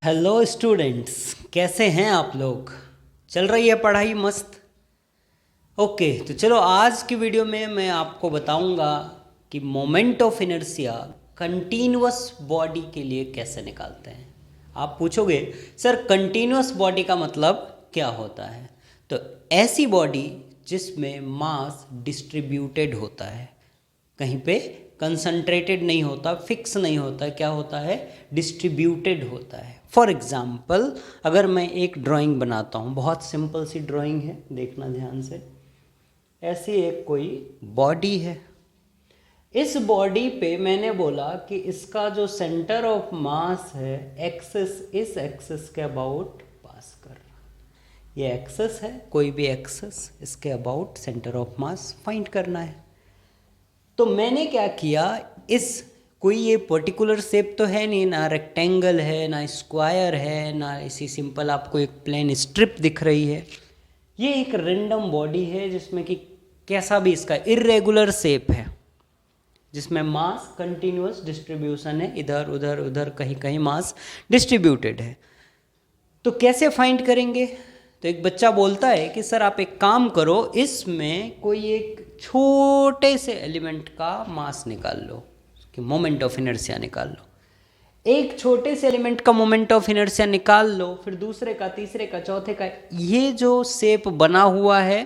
Hello students, कैसे हैं आप लोग? चल रही है पढ़ाई मस्त? ओके, तो चलो आज की वीडियो में मैं आपको बताऊंगा कि moment of inertia continuous body के लिए कैसे निकालते हैं। आप पूछोगे सर कंटीन्यूअस बॉडी का मतलब क्या होता है? तो ऐसी बॉडी जिसमें मास डिस्ट्रीब्यूटेड होता है, कहीं पे कंसंट्रेटेड नहीं होता, फिक्स नहीं होता, क्या होता है? डिस्ट्रीब्यूटेड होता है। फॉर एग्जाम्पल, अगर मैं एक ड्राइंग बनाता हूँ, बहुत सिंपल सी ड्राइंग है, देखना ध्यान से। ऐसी एक कोई बॉडी है। इस बॉडी पे मैंने बोला कि इसका जो सेंटर ऑफ मास है एक्सिस, इस एक्सिस के अबाउट पास कर रहा है। ये एक्सिस है, कोई भी एक्सिस, इसके about centre of mass find करना है। तो मैंने क्या किया, इस कोई ये पर्टिकुलर शेप तो है नहीं, ना रेक्टेंगल है, ना स्क्वायर है, ना ऐसी सिंपल आपको एक प्लेन स्ट्रिप दिख रही है। ये एक रैंडम बॉडी है जिसमें कि कैसा भी इसका इर्रेगुलर शेप है, जिसमें मास कंटिन्यूअस डिस्ट्रीब्यूशन है, इधर उधर उधर कहीं कहीं मास डिस्ट्रीब्यूटेड है। तो कैसे फाइंड करेंगे? तो एक बच्चा बोलता है कि सर आप एक काम करो, इसमें कोई एक छोटे से एलिमेंट का मास निकाल लो, कि मोमेंट ऑफ इनर्शिया निकाल लो। एक छोटे से एलिमेंट का मोमेंट ऑफ इनर्शिया निकाल लो, फिर दूसरे का, तीसरे का, चौथे का। ये जो शेप बना हुआ है,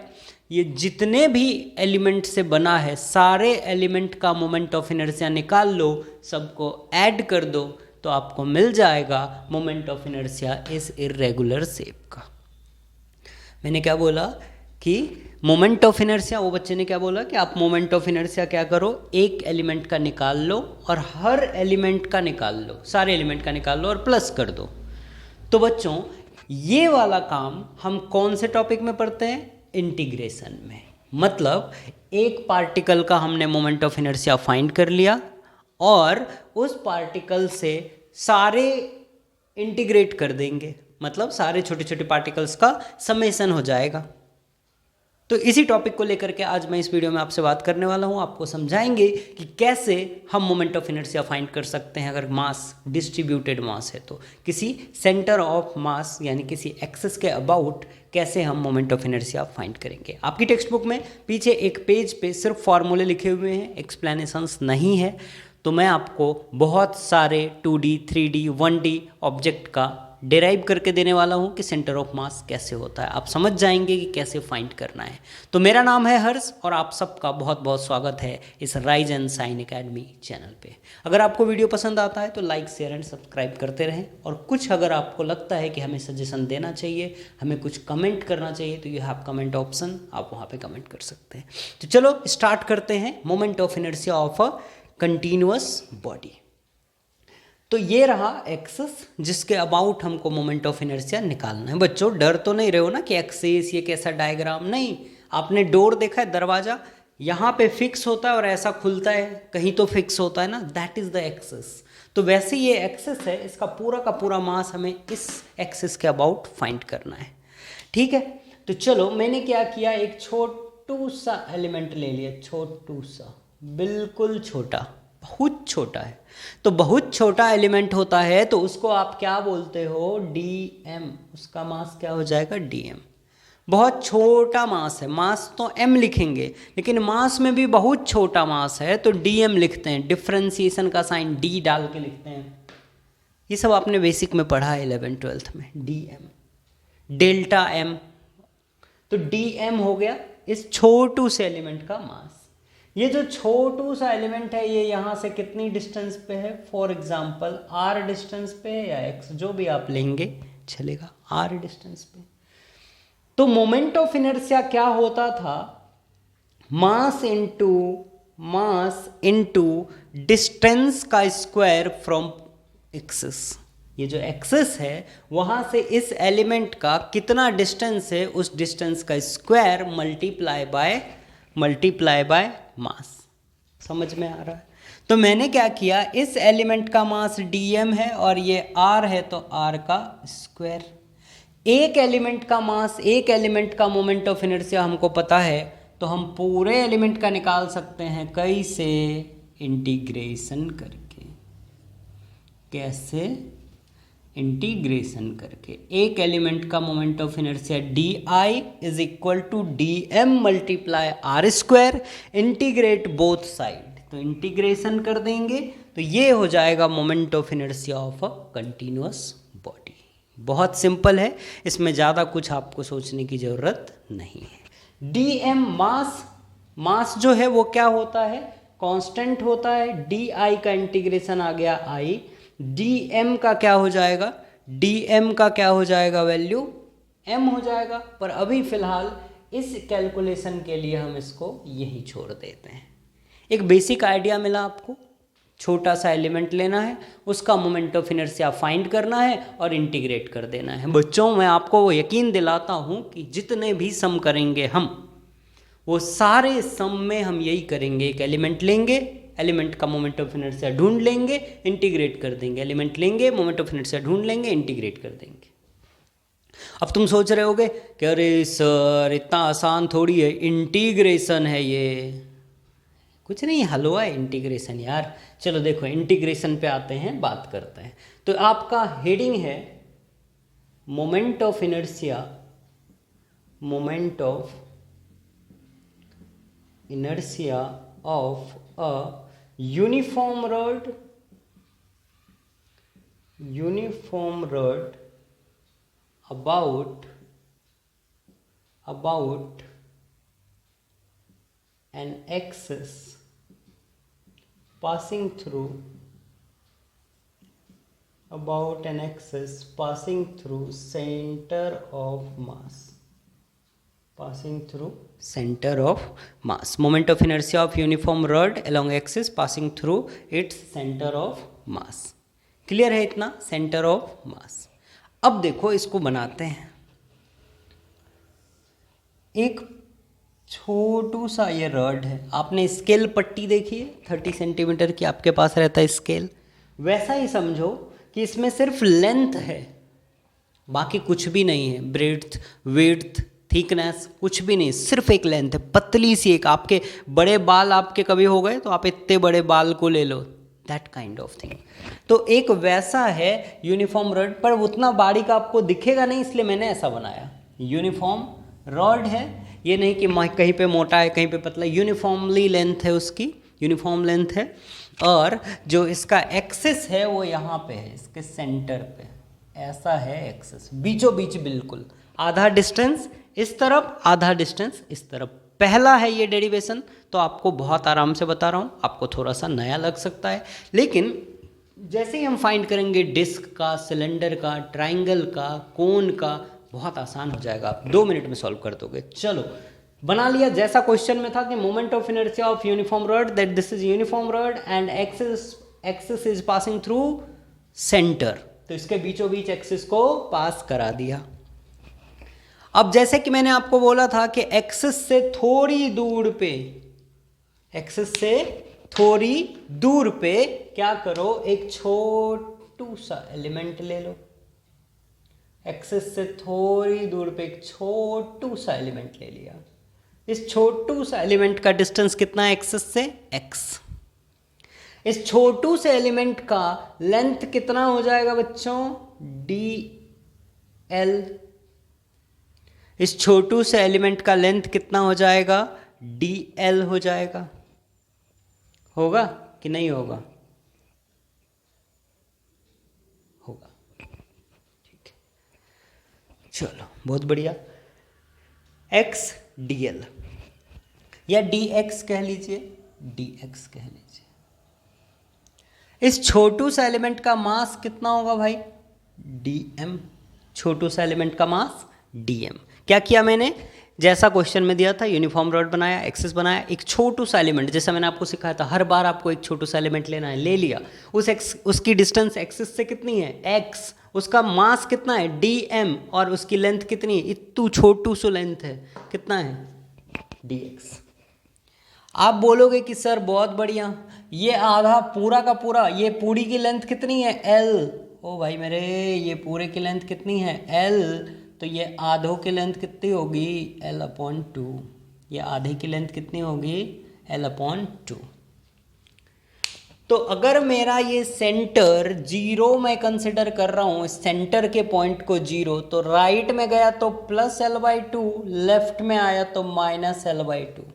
ये जितने भी एलिमेंट से बना है, सारे एलिमेंट का मोमेंट ऑफ इनर्शिया निकाल लो, सबको ऐड कर दो, तो आपको मिल जाएगा मोमेंट ऑफ इनर्शिया इस इर्रेगुलर शेप का। मैंने क्या बोला कि मोमेंट ऑफ इनर्शिया, वो बच्चे ने क्या बोला कि आप मोमेंट ऑफ इनर्शिया क्या करो, एक एलिमेंट का निकाल लो और हर एलिमेंट का निकाल लो, सारे एलिमेंट का निकाल लो और प्लस कर दो। तो बच्चों ये वाला काम हम कौन से टॉपिक में पढ़ते हैं? इंटीग्रेशन में। मतलब एक पार्टिकल का हमने मोमेंट ऑफ इनर्शिया फाइंड कर लिया और उस पार्टिकल से सारे इंटीग्रेट कर देंगे, मतलब सारे छोटे छोटे पार्टिकल्स का समेशन हो जाएगा। तो इसी टॉपिक को लेकर के आज मैं इस वीडियो में आपसे बात करने वाला हूँ। आपको समझाएंगे कि कैसे हम मोमेंट ऑफ इनर्शिया फाइंड कर सकते हैं अगर मास डिस्ट्रीब्यूटेड मास है, तो किसी सेंटर ऑफ मास यानी किसी एक्सिस के अबाउट कैसे हम मोमेंट ऑफ इनर्शिया फाइंड करेंगे। आपकी टेक्स्ट बुक में पीछे एक पेज पे सिर्फ फॉर्मूले लिखे हुए हैं, एक्सप्लेनेशंस नहीं है। तो मैं आपको बहुत सारे 2D, 3D, 1D ऑब्जेक्ट का डिराइव करके देने वाला हूँ कि सेंटर ऑफ मास कैसे होता है। आप समझ जाएंगे कि कैसे फाइंड करना है। तो मेरा नाम है हर्ष और आप सबका बहुत बहुत स्वागत है इस rise and shine academy channel पे। अगर आपको वीडियो पसंद आता है तो लाइक, शेयर एंड सब्सक्राइब करते रहें, और कुछ अगर आपको लगता है कि हमें सजेशन देना चाहिए, हमें कुछ कमेंट करना चाहिए, तो यू हैव कमेंट ऑप्शन, आप वहाँ पर कमेंट कर सकते हैं। तो चलो स्टार्ट करते हैं moment of inertia of a continuous body. तो ये रहा एक्सिस जिसके अबाउट हमको मोमेंट ऑफ इनर्शिया निकालना है। बच्चों डर तो नहीं रहे हो ना कि एक्सिस ये कैसा डायग्राम? नहीं, आपने डोर देखा है, दरवाजा यहाँ पे फिक्स होता है और ऐसा खुलता है, कहीं तो फिक्स होता है ना, दैट इज द एक्सिस। तो वैसे ये एक्सिस है, इसका पूरा का पूरा मास हमें इस एक्सिस के अबाउट फाइंड करना है। ठीक है, तो चलो मैंने क्या किया, एक छोटू सा एलिमेंट ले लिया, छोटू सा, बिल्कुल छोटा, बहुत छोटा है। तो बहुत छोटा एलिमेंट होता है तो उसको आप क्या बोलते हो? dm। उसका मास क्या हो जाएगा? dm। बहुत छोटा मास है, मास तो m लिखेंगे लेकिन मास में भी बहुत छोटा मास है तो dm लिखते हैं, डिफ्रेंसिएशन का साइन d डाल के लिखते हैं। ये सब आपने बेसिक में पढ़ा है 11th 12th में, dm, डेल्टा m। तो dm हो गया इस छोटू से एलिमेंट का मास। ये जो छोटू सा एलिमेंट है ये यहाँ से कितनी डिस्टेंस पे है? फॉर एग्जाम्पल r डिस्टेंस पे है या x, जो भी आप लेंगे चलेगा, r डिस्टेंस पे। तो मोमेंट ऑफ इनर्शिया क्या होता था? मास इनटू डिस्टेंस का स्क्वायर फ्रॉम एक्सिस। ये जो एक्सिस है वहाँ से इस एलिमेंट का कितना डिस्टेंस है, उस डिस्टेंस का स्क्वायर मल्टीप्लाई बाय मास। समझ में आ रहा है? तो मैंने क्या किया, इस एलिमेंट का मास dm है और ये r है तो r का स्क्वायर। एक एलिमेंट का मास, एक एलिमेंट का मोमेंट ऑफ इनर्शिया हमको पता है तो हम पूरे एलिमेंट का निकाल सकते हैं। कैसे? इंटीग्रेशन करके। कैसे? इंटीग्रेशन करके एक एलिमेंट का moment of inertia DI is equal to DM multiply R², integrate both side, तो इंटीग्रेशन कर देंगे तो ये हो जाएगा moment of inertia of a continuous body. बहुत सिंपल है, इसमें ज़्यादा कुछ आपको सोचने की ज़रूरत नहीं है। DM मास जो है वो क्या होता है, कांस्टेंट होता है। DI का इंटीग्रेशन आ गया I, DM का क्या हो जाएगा, DM का क्या हो जाएगा, वैल्यू M हो जाएगा। पर अभी फिलहाल इस कैलकुलेशन के लिए हम इसको यही छोड़ देते हैं। एक बेसिक आइडिया मिला आपको, छोटा सा एलिमेंट लेना है, उसका मोमेंट ऑफ इनर्शिया फाइंड करना है और इंटीग्रेट कर देना है। बच्चों मैं आपको वो यकीन दिलाता हूँ कि जितने भी सम करेंगे हम, वो सारे सम में हम यही करेंगे, एक एलिमेंट लेंगे, एलिमेंट का मोमेंट ऑफ इनर्शिया ढूंढ लेंगे, इंटीग्रेट कर देंगे, एलिमेंट लेंगे, मोमेंट ऑफ इनर्शिया ढूंढ लेंगे, इंटीग्रेट कर देंगे। अब तुम सोच रहे होगे कि अरे सर इतना आसान थोड़ी है, इंटीग्रेशन है ये, कुछ नहीं हलवा है इंटीग्रेशन यार। चलो देखो इंटीग्रेशन पे आते हैं, बात करते हैं। तो आपका हेडिंग है moment of inertia, moment of inertia of a uniform rod, uniform rod about an axis passing through center of mass, moment of inertia of uniform rod along axis passing through its center of mass। Clear है इतना, centre of मास। अब देखो इसको बनाते हैं, एक छोटू सा ये रॉड है, आपने स्केल पट्टी देखी है 30 सेंटीमीटर की, आपके पास रहता है स्केल, वैसा ही समझो कि इसमें सिर्फ लेंथ है, बाकी कुछ भी नहीं है, ब्रेड्थ, विड्थ, थिकनेस कुछ भी नहीं, सिर्फ एक लेंथ है, पतली सी एक। आपके बड़े बाल आपके कभी हो गए तो आप इतने बड़े बाल को ले लो, दैट काइंड ऑफ थिंग। तो एक वैसा है यूनिफॉर्म रॉड, पर उतना बारीक आपको दिखेगा नहीं, इसलिए मैंने ऐसा बनाया। यूनिफॉर्म रॉड है, ये नहीं कि कहीं पे मोटा है कहीं पे पतला, यूनिफॉर्मली लेंथ है उसकी, यूनिफॉर्म लेंथ है। और जो इसका एक्सिस है वो यहाँ पे है, इसके सेंटर पे ऐसा है एक्सिस, बीचों बीच बिल्कुल, आधा डिस्टेंस इस तरफ, आधा डिस्टेंस इस तरफ। पहला है ये डेरिवेशन, तो आपको बहुत आराम से बता रहा हूँ, आपको थोड़ा सा नया लग सकता है, लेकिन जैसे ही हम फाइंड करेंगे डिस्क का, सिलेंडर का, ट्राइंगल का, कोन का, बहुत आसान हो जाएगा, आप 2 मिनट में सॉल्व कर दोगे। चलो बना लिया, जैसा क्वेश्चन में था कि moment of inertia of uniform rod, that this is uniform rod and axis is passing through centre, तो इसके बीचों बीच एक्सिस को पास करा दिया। अब जैसे कि मैंने आपको बोला था कि एक्सिस से थोड़ी दूर पे, एक्सिस से थोड़ी दूर पे क्या करो, एक छोटू सा एलिमेंट ले लो, एक्सिस से थोड़ी दूर पे एक छोटू सा एलिमेंट ले लिया। इस छोटू सा एलिमेंट का डिस्टेंस कितना है एक्सिस से, x। इस छोटू से एलिमेंट का लेंथ कितना हो जाएगा बच्चों, dl। इस छोटू से एलिमेंट का लेंथ कितना हो जाएगा, dl हो जाएगा। होगा कि नहीं होगा, होगा, ठीक है। चलो बहुत बढ़िया, x dl या dx कह लीजिए, dx कह लीजिए। इस छोटू सा एलिमेंट का मास कितना होगा भाई, dm। छोटू सा एलिमेंट का मास dm। क्या किया मैंने, जैसा क्वेश्चन में दिया था, यूनिफॉर्म रॉड बनाया, एक्सिस बनाया, एक छोटू सा एलिमेंट, जैसा मैंने आपको सिखाया था, हर बार आपको एक छोटू सा एलिमेंट लेना है, ले लिया। उसकी डिस्टेंस एक्सिस से कितनी है, x, उसका मास कितना है dm, और उसकी लेंथ कितनी है, इतू छोटू सो लेंथ है, कितना है dx। आप बोलोगे कि सर बहुत बढ़िया, ये आधा पूरा का पूरा, ये पूरी की लेंथ कितनी है l, ओ भाई मेरे, ये पूरे की लेंथ कितनी है l, तो ये आधों की लेंथ कितनी होगी, l/2। ये आधे की लेंथ कितनी होगी, l/2। तो अगर मेरा ये सेंटर 0 मैं कंसिडर कर रहा हूँ, सेंटर के पॉइंट को 0, तो राइट में गया तो +L/2, लेफ्ट में आया तो -L/2।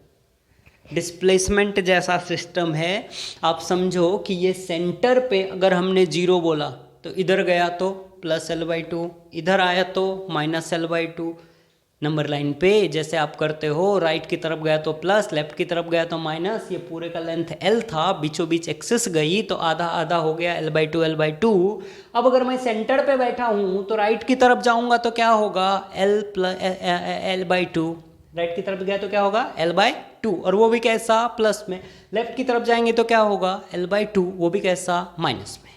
डिस्प्लेसमेंट जैसा सिस्टम है। आप समझो कि ये सेंटर पे अगर हमने 0 बोला तो इधर गया तो +L/2, इधर आया तो -L/2। नंबर लाइन पे जैसे आप करते हो, राइट की तरफ गया तो प्लस, लेफ्ट की तरफ गया तो माइनस। ये पूरे का लेंथ L था, बीचों बीच एक्सिस गई तो आधा आधा हो गया L/2 L/2। अब अगर मैं सेंटर पे बैठा हूँ तो राइट की तरफ जाऊँगा तो क्या होगा, L/2। राइट की तरफ गया तो क्या होगा, L/2, और वो भी कैसा, प्लस में। लेफ्ट की तरफ जाएंगे तो क्या होगा, L/2, वो भी कैसा, माइनस में।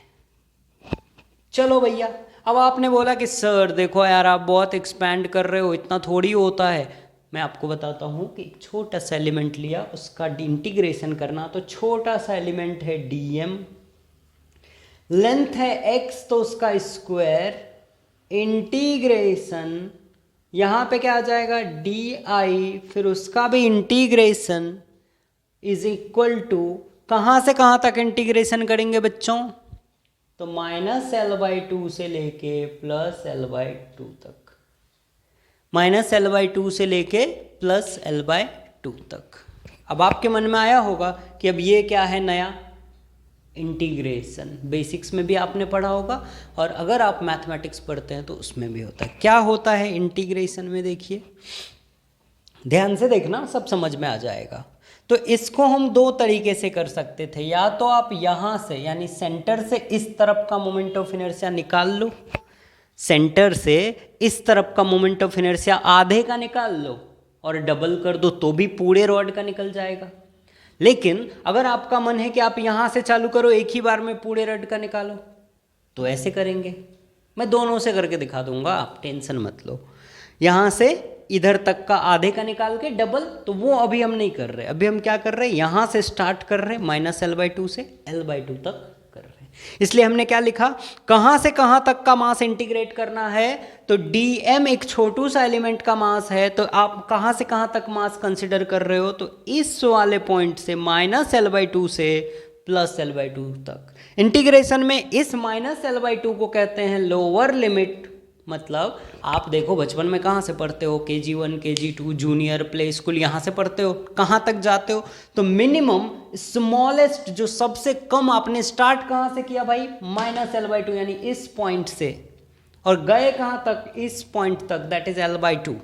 चलो भैया, अब आपने बोला कि सर देखो यार आप बहुत एक्सपैंड कर रहे हो, इतना थोड़ी होता है। मैं आपको बताता हूँ कि एक छोटा सा एलिमेंट लिया, उसका इंटीग्रेशन करना। तो छोटा सा एलिमेंट है dm, लेंथ है x तो उसका स्क्वायर, इंटीग्रेशन यहाँ पे क्या आ जाएगा, di, फिर उसका भी इंटीग्रेशन इज इक्वल टू, कहाँ से कहाँ तक इंटीग्रेशन करेंगे बच्चों, तो -L/2 से लेके +L/2 तक, -L/2 से लेके +L/2 तक। अब आपके मन में आया होगा कि अब ये क्या है नया, इंटीग्रेशन। बेसिक्स में भी आपने पढ़ा होगा, और अगर आप मैथमेटिक्स पढ़ते हैं तो उसमें भी होता है। क्या होता है इंटीग्रेशन में, देखिए ध्यान से देखना, सब समझ में आ जाएगा। तो इसको हम दो तरीके से कर सकते थे, या तो आप यहाँ से यानी सेंटर से इस तरफ का मोमेंट ऑफ इनर्शिया निकाल लो, सेंटर से इस तरफ का मोमेंट ऑफ इनर्शिया आधे का निकाल लो और डबल कर दो तो भी पूरे रॉड का निकल जाएगा। लेकिन अगर आपका मन है कि आप यहाँ से चालू करो, एक ही बार में पूरे रॉड का निकालो, तो ऐसे करेंगे। मैं दोनों से करके दिखा दूंगा, आप टेंशन मत लो। यहाँ से इधर तक का आधे का निकाल के डबल, तो वो अभी हम नहीं कर रहे। अभी हम क्या कर रहे हैं, यहाँ से स्टार्ट कर रहे हैं, -L/2 से L/2 तक कर रहे हैं। इसलिए हमने क्या लिखा, कहाँ से कहाँ तक का मास इंटीग्रेट करना है, तो dm एक छोटू सा एलिमेंट का मास है, तो आप कहाँ से कहाँ तक मास कंसिडर कर रहे हो, तो इस वाले पॉइंट से -L/2 से +L/2 तक। इंटीग्रेशन में इस -L/2 को कहते हैं लोअर लिमिट। मतलब आप देखो बचपन में कहाँ से पढ़ते हो, KG1 KG2 junior play school, यहाँ से पढ़ते हो, कहाँ तक जाते हो, तो मिनिमम स्मॉलेस्ट जो सबसे कम आपने स्टार्ट कहाँ से किया भाई, -L/2 यानी इस पॉइंट से, और गए कहाँ तक, इस पॉइंट तक, दैट इज L/2।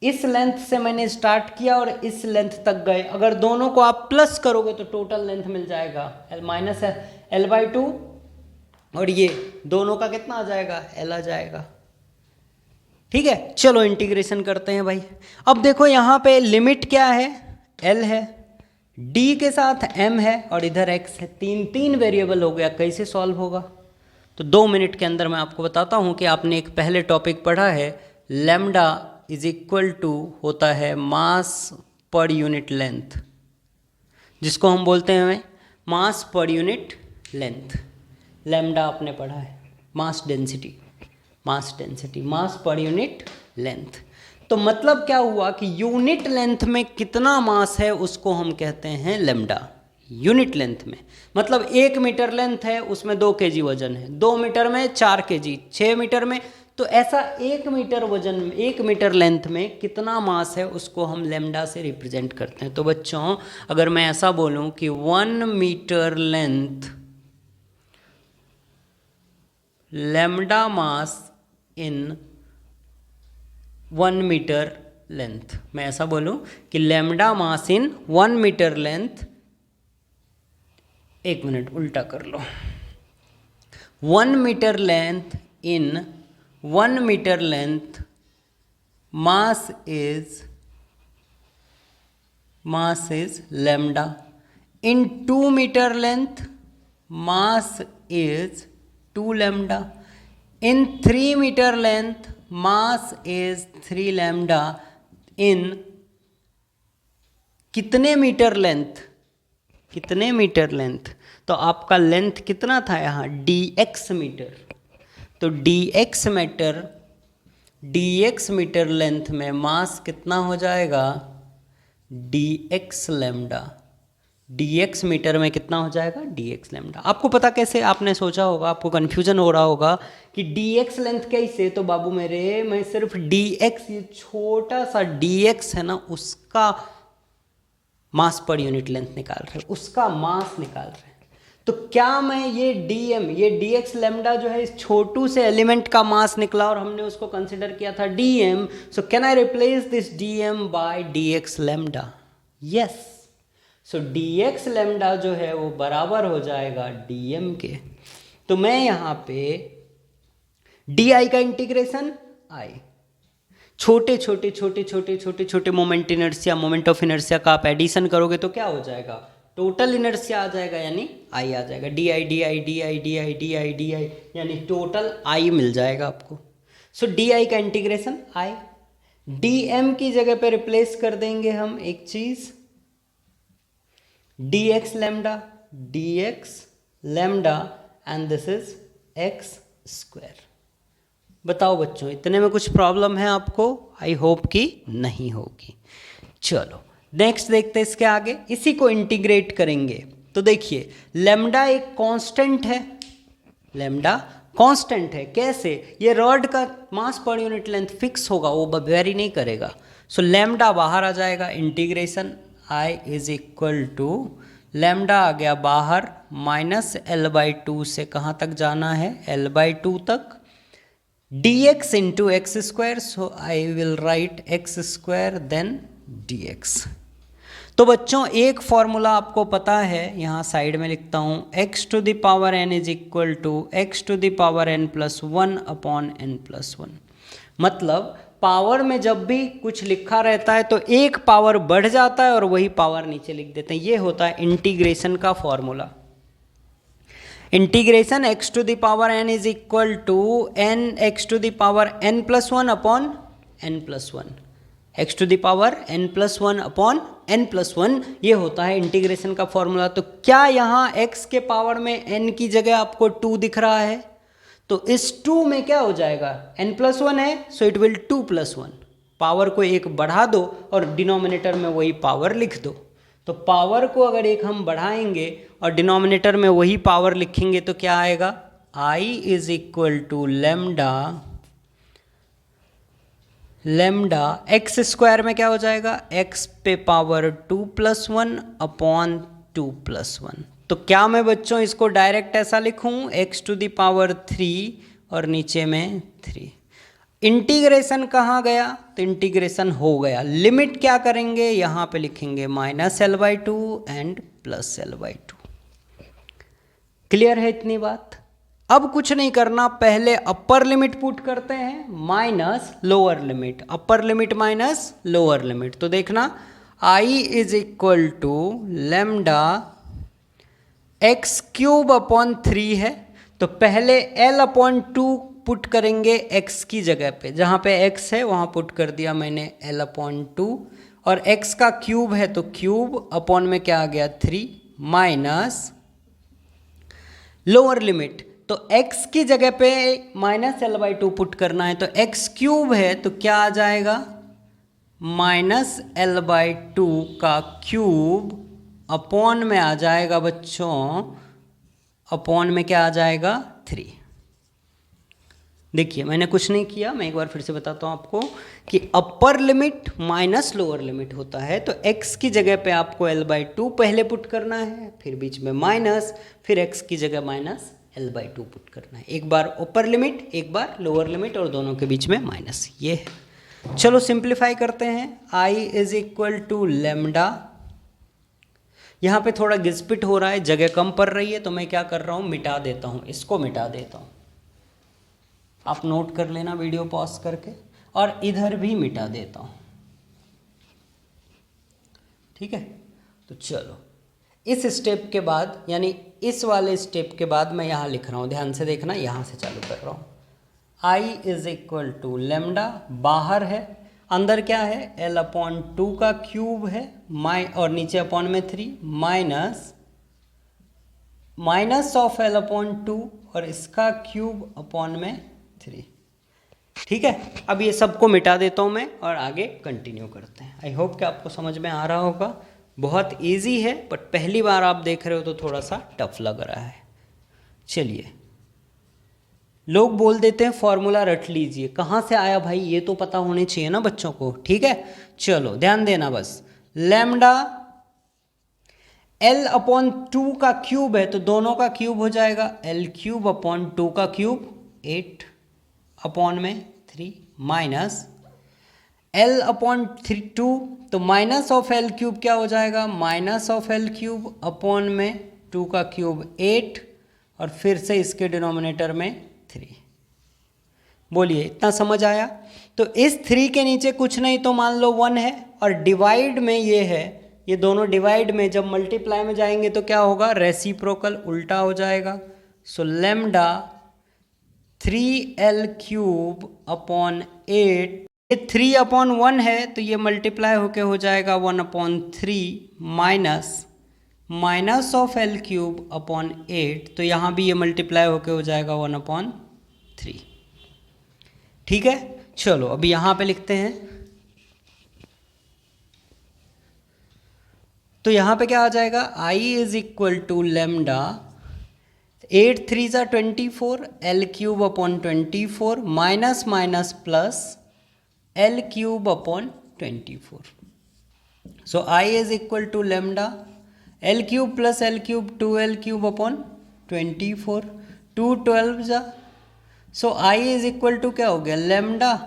इस लेंथ से मैंने स्टार्ट किया और इस लेंथ तक गए। अगर दोनों को आप प्लस करोगे तो टोटल लेंथ मिल जाएगा -L/2, और ये दोनों का कितना आ जाएगा, L आ जाएगा। ठीक है, चलो इंटीग्रेशन करते हैं भाई। अब देखो यहाँ पे लिमिट क्या है, L है, D के साथ M है और इधर X है। तीन वेरिएबल हो गया, कैसे सॉल्व होगा, तो 2 मिनट के अंदर मैं आपको बताता हूँ कि आपने एक पहले टॉपिक पढ़ा है, लैम्डा इज इक्वल टू होता है मास पर यूनिट लेंथ, जिसको हम बोलते हैं मास पर यूनिट लेंथ। लैम्डा आपने पढ़ा है, मास डेंसिटी, मास पर यूनिट लेंथ। तो मतलब क्या हुआ कि यूनिट लेंथ में कितना मास है उसको हम कहते हैं लैम्डा। यूनिट लेंथ में मतलब 1 मीटर लेंथ है, उसमें 2 kg वजन है, 2 मीटर में 4 kg, 6 मीटर में, तो ऐसा 1 मीटर वजन में, 1 मीटर लेंथ में कितना मास है उसको हम लैम्डा से रिप्रेजेंट करते हैं। तो बच्चों अगर मैं ऐसा बोलूं कि 1 metre length, lambda mass in 1 metre length, मैं ऐसा बोलूं कि lambda mass in 1 metre length, 1 minute उल्टा कर लो, 1 metre length in 1 metre length mass is lambda, in 2 metre length mass is 2 lambda, in 3 metre length mass is 3 lambda, in कितने metre length, कितने metre length, तो आपका length कितना था यहाँ dx मीटर, तो dx मीटर लेंथ में मास कितना हो जाएगा dx लैम्डा, dx मीटर में कितना हो जाएगा, dx लैम्डा। आपको पता कैसे, आपने सोचा होगा, आपको कन्फ्यूजन हो रहा होगा कि dx लेंथ कैसे, तो बाबू मेरे मैं सिर्फ dx, ये छोटा सा dx है ना, उसका मास पर यूनिट लेंथ निकाल रहे हैं, उसका मास निकाल रहे हैं। तो क्या मैं ये dm, ये dx लैम्डा जो है इस छोटू से एलिमेंट का मास निकला और हमने उसको कंसिडर किया था dm, so can I replace this dm by dx lambda? Yes. So dx lambda जो है वो बराबर हो जाएगा dm के। तो मैं यहाँ पे di का इंटीग्रेशन i, छोटे छोटे छोटे छोटे छोटे छोटे moment inertia, moment of inertia का आप एडिशन करोगे तो क्या हो जाएगा, टोटल इनर्शिया आ जाएगा, यानी आई आ जाएगा, D I D I D I D I D I D I, यानी टोटल आई मिल जाएगा आपको। सो डी आई का इंटीग्रेशन आई, डी एम की जगह पे रिप्लेस कर देंगे हम एक चीज, D x lambda and this is x square. बताओ बच्चों, इतने में कुछ प्रॉब्लम है आपको? आई होप कि नहीं होगी। चलो नेक्स्ट देखते हैं इसके आगे, इसी को इंटीग्रेट करेंगे। तो देखिए लैम्डा एक कांस्टेंट है, लैम्डा कांस्टेंट है। कैसे? ये रॉड का मास पर यूनिट लेंथ फिक्स होगा, वो वेरी नहीं करेगा। सो लैम्डा बाहर आ जाएगा, integration I is equal to lambda आ गया बाहर, माइनस L/2 से कहाँ तक जाना है, L/2 तक, dx into x square, so I will write x square then dx। तो बच्चों एक फॉर्मूला आपको पता है, यहाँ साइड में लिखता हूँ, x to the power n is equal to x to the power n plus 1 upon n plus 1। मतलब पावर में जब भी कुछ लिखा रहता है तो एक पावर बढ़ जाता है और वही पावर नीचे लिख देते हैं। ये होता है इंटीग्रेशन का formula. Integration x to the power n is equal to n x to the power n plus 1 upon n plus 1, x to the power n plus 1 upon n plus 1, ये होता है इंटीग्रेशन का formula. तो क्या यहाँ x के power में n की जगह आपको 2 दिख रहा है? तो इस 2 में क्या हो जाएगा, n प्लस 1 है, so it will 2 plus 1। Power को एक बढ़ा दो और डिनोमिनेटर में वही पावर लिख दो। तो पावर को अगर एक हम बढ़ाएंगे और डिनोमिनेटर में वही पावर लिखेंगे तो क्या आएगा, i is equal to lambda x square में क्या हो जाएगा, x पे पावर 2 प्लस 1 अपॉन 2 प्लस 1। तो क्या मैं बच्चों इसको डायरेक्ट ऐसा लिखूं, x टू द पावर 3 और नीचे में 3। इंटीग्रेशन कहाँ गया, तो इंटीग्रेशन हो गया। लिमिट क्या करेंगे, यहाँ पे लिखेंगे minus L/2 and plus L/2। Clear है इतनी बात? अब कुछ नहीं करना, पहले अपर लिमिट पुट करते हैं minus lower limit, upper limit minus lower limit. तो देखना i is equal to lambda x cube upon 3 है, तो पहले L/2 पुट करेंगे x की जगह पे, जहाँ पे x है वहाँ पुट कर दिया मैंने L/2, और x का क्यूब है तो क्यूब अपॉन में क्या आ गया 3 माइनस लोअर लिमिट, तो x की जगह पे माइनस L/2 पुट करना है, तो x क्यूब है तो क्या आ जाएगा, माइनस L/2 का क्यूब अपॉन में आ जाएगा बच्चों, अपॉन में क्या आ जाएगा 3। देखिए मैंने कुछ नहीं किया, मैं एक बार फिर से बताता हूँ आपको कि अपर लिमिट माइनस लोअर लिमिट होता है, तो x की जगह पे आपको L/2 पहले पुट करना है, फिर बीच में माइनस, फिर x की जगह माइनस L/2 पुट करना है। एक बार अपर लिमिट, एक बार लोअर लिमिट, और दोनों के बीच में माइनस, ये है। चलो सिंप्लीफाई करते हैं। i is equal to lambda, यहाँ पे थोड़ा घिसपिट हो रहा है, जगह कम पड़ रही है, तो मैं क्या कर रहा हूँ, मिटा देता हूँ, इसको मिटा देता हूँ। आप नोट कर लेना वीडियो पॉज करके, और इधर भी मिटा देता हूँ, ठीक है। तो चलो इस स्टेप के बाद, यानी इस वाले स्टेप के बाद मैं यहाँ लिख रहा हूँ, ध्यान से देखना, यहाँ से चालू कर रहा हूँ। i is equal to lambda, बाहर है, अंदर क्या है, L/2 का क्यूब है, और नीचे अपॉन में 3 माइनस ऑफ L/2 और इसका क्यूब अपॉन में 3, ठीक है। अब ये सबको मिटा देता हूँ मैं और आगे कंटिन्यू करते हैं। आई होप कि आपको समझ में आ रहा होगा। बहुत इजी है, बट पहली बार आप देख रहे हो तो थोड़ा सा टफ लग रहा है। चलिए, लोग बोल देते हैं फॉर्मूला रट लीजिए, कहाँ से आया भाई, ये तो पता होने चाहिए ना बच्चों को। ठीक है, चलो ध्यान देना बस। लैम्डा L अपॉन 2 का क्यूब है तो दोनों का क्यूब हो जाएगा L क्यूब अपॉन 2 का क्यूब 8 अपॉन में 3 माइनस L अपॉन 2 तो माइनस ऑफ L क्यूब क्या हो जाएगा, minus of L cube upon में 2 का क्यूब 8 और फिर से इसके डिनोमिनेटर में 3। बोलिए इतना समझ आया। तो इस 3 के नीचे कुछ नहीं तो मान लो 1 है, और डिवाइड में ये है, ये दोनों डिवाइड में जब मल्टीप्लाई में जाएंगे तो क्या होगा, रेसिप्रोकल उल्टा हो जाएगा। सो लैम्डा 3L क्यूब अपॉन 8, ये 3 अपॉन 1 है तो ये मल्टीप्लाई होके हो जाएगा 1 upon 3 minus of L cube upon 8, तो यहाँ भी ये मल्टीप्लाई होके हो जाएगा 1 अपॉन 3। ठीक है, चलो अभी यहाँ पे लिखते हैं। तो यहाँ पे क्या आ जाएगा, I is equal to lambda 8 3 ज़ा 24 L cube upon 24 minus minus plus L cube upon 24। So I is equal to lambda L cube plus L cube 2L cube upon 24, 2 12 ज़ा, so I is equal to क्या हो गया, lambda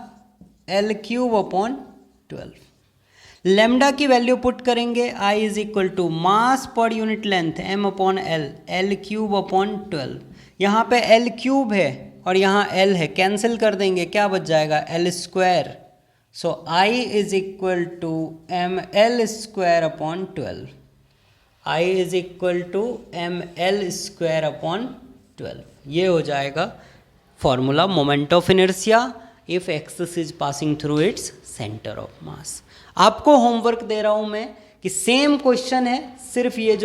L cube upon 12। Lambda की value put करेंगे, I is equal to mass per unit length M upon L cube upon 12। यहाँ पे L cube है और यहाँ L है, कैंसिल कर देंगे, क्या बच जाएगा, L square. So I is equal to ML square upon 12। I is equal to ML square upon 12। ये हो जाएगा formula moment of inertia if axis is passing through its centre of mass. आपको homework दे रहा हूँ मैं कि same question है, सिर्फ ये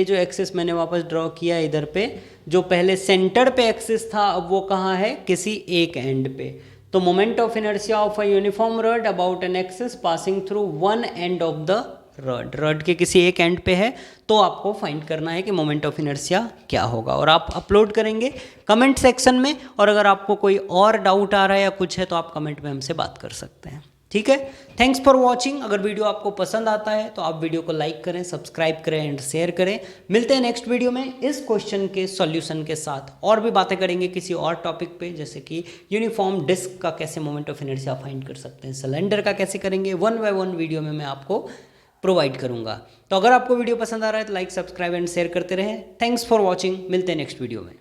जो एक्सिस मैंने वापस ड्रॉ किया इधर पे, जो पहले सेंटर पे एक्सिस था अब वो कहाँ है, किसी एक एंड पे। तो moment of inertia of a uniform rod about an axis passing through one end of the rod के किसी एक एंड पे है, तो आपको फाइंड करना है कि मोमेंट ऑफ इनर्शिया क्या होगा, और आप अपलोड करेंगे कमेंट सेक्शन में। और अगर आपको कोई और डाउट आ रहा है या कुछ है तो आप कमेंट में हमसे बात कर सकते हैं। ठीक है, थैंक्स फॉर वॉचिंग। अगर वीडियो आपको पसंद आता है तो आप वीडियो को लाइक करें, सब्सक्राइब करें एंड शेयर करें। मिलते हैं नेक्स्ट वीडियो में इस क्वेश्चन के सॉल्यूशन के साथ, और भी बातें करेंगे किसी और टॉपिक पे, जैसे कि यूनिफॉर्म डिस्क का कैसे मोमेंट ऑफ इनर्शिया फाइंड कर सकते हैं, सिलेंडर का कैसे करेंगे, 1 बाय 1 वीडियो में मैं आपको प्रोवाइड करूंगा। तो अगर आपको वीडियो पसंद आ रहा है तो लाइक, सब्सक्राइब एंड शेयर करते रहें। थैंक्स फॉर वॉचिंग, मिलते हैं नेक्स्ट वीडियो में।